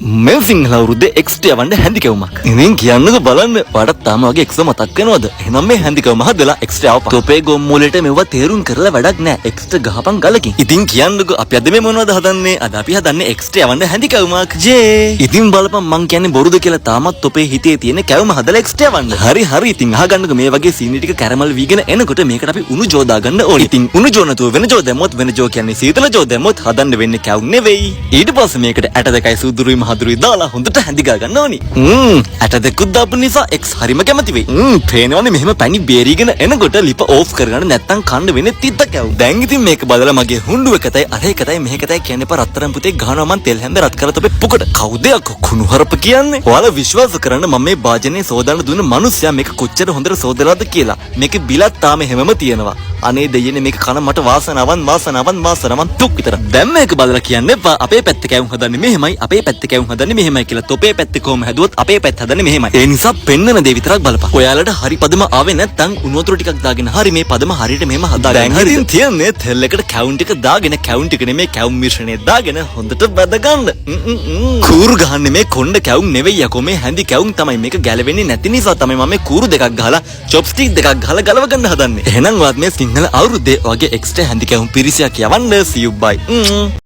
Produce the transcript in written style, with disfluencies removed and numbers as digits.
මේ සිංහල අවුරුද්දේ එක්ස්ට්‍රා වන්න හැඳිකවුමක්. ඉතින් කියන්නකෝ බලන්න වඩත් තාම වගේ එක්ස්ට්‍රා මතක් වෙනවද? එහෙනම් මේ හැඳිකවුම හදලා එක්ස්ට්‍රා આવපන්. තොපේ ගොම්මුලට මෙවුවා තේරුම් කරලා වැඩක් නැහැ. එක්ස්ට්‍රා ගහපන් ගලකින්. ඉතින් කියන්නකෝ අපි අද මේ මොනවද හදන්නේ? අද අපි හදන්නේ එක්ස්ට්‍රා වන්න හැඳිකවුමක්. ජේ. ඉතින් බලපන් මං කියන්නේ බොරුද කියලා තාමත් තොපේ හිතේ තියෙන කැවුම හදලා එක්ස්ට්‍රා වන්න. හරි හරි ඉතින් අහගන්නකෝ මේ වගේ සීනි ටික කැරමල් වීගෙන එනකොට මේකට අපි උණු ජෝ දාගන්න ඕනේ. ඉතින් උණු ජෝ නැතුව වෙන ජෝ දැම්මොත් වෙන ජෝ කියන්නේ සීතල ජෝ දැම්මොත් හදන්න වෙන්නේ කැවුම් නෙවෙයි. ඊට පස්සේ මේකට ඇට දෙකයි සුදුරුයි මහදුරුයි දාලා හොඳට හැඳිගා ගන්න ඕනි. ඇට දෙකුත් දාපු නිසා එක්ස් හරිම කැමති වෙයි. පේනවනේ මෙහෙම පැණි බේරීගෙන එනකොට ලිප ඕෆ් කරගන්න නැත්තම් කන්න වෙන්නේ තිත්ත කැවුම්. දැන් ඉතින් මේක බලලා මගේ හුඬු එකතයි අර එකතයි මෙහෙකතයි කියන්නේ පා රත්තරන් පුතේ ගහනවා මං තෙල් හැන්ද රත් කරලා තොපේ පුකට. කවුද කුණු හරප කියන්නේ? ඔයාලා විශ්වාස කරන්න මම මේ වාජනේ සෝදාන දුන්න මිනිස්සයා මේක කොච්චර හොඳට සෝදලාද කියලා. මේකේ බිලත් තාම හැමම තියෙනවා. අනේ දෙයනේ මේක කන මට වාසනාවන් තුක් විතර. දැන් මේක බලලා කියන්න එපා අපේ පැත්ත කැවුම් හදන්නේ මෙහෙමයි අපේ පැත්ත කැවුම් හදන්නේ මෙහෙමයි කියලා. තොපේ පැත්තේ කොහොම හැදුවොත් අපේ පැත්ත හදන්නේ මෙහෙමයි. ඒ නිසා පෙන්නන දේ විතරක් බලපන්. ඔයාලට හරි පදම ආවේ නැත්නම් උණු වතුර ටිකක් දාගෙන හරි මේ පදම හරියට මෙහෙම හදාගන්න. දැන් ඉතින් තියන්නේ තෙල් එකට කැවුම් ටික දාගෙන කැවුම් ටික නෙමේ කැවුම් මිශ්‍රණය දාගෙන හොඳට බැද ගන්න. කූරු ගහන්නේ මේ කොණ්ඩ කැවුම් නෙවෙයි යකෝ මේ හැඳි කැවුම් තමයි. මේක ගැලවෙන්නේ නැති නිසා තමයි මම මේ කූරු දෙකක් ගහලා චොප්ස්ටික් දෙකක් ගහලා ගලව ගන්න හදන්නේ. එහෙනම් වාත් මේ සිංහල අවුරුද්දේ වගේ එක්ස්ට්‍රා හැඳි කැවුම් පිරිසියක් යවන්න. see you bye.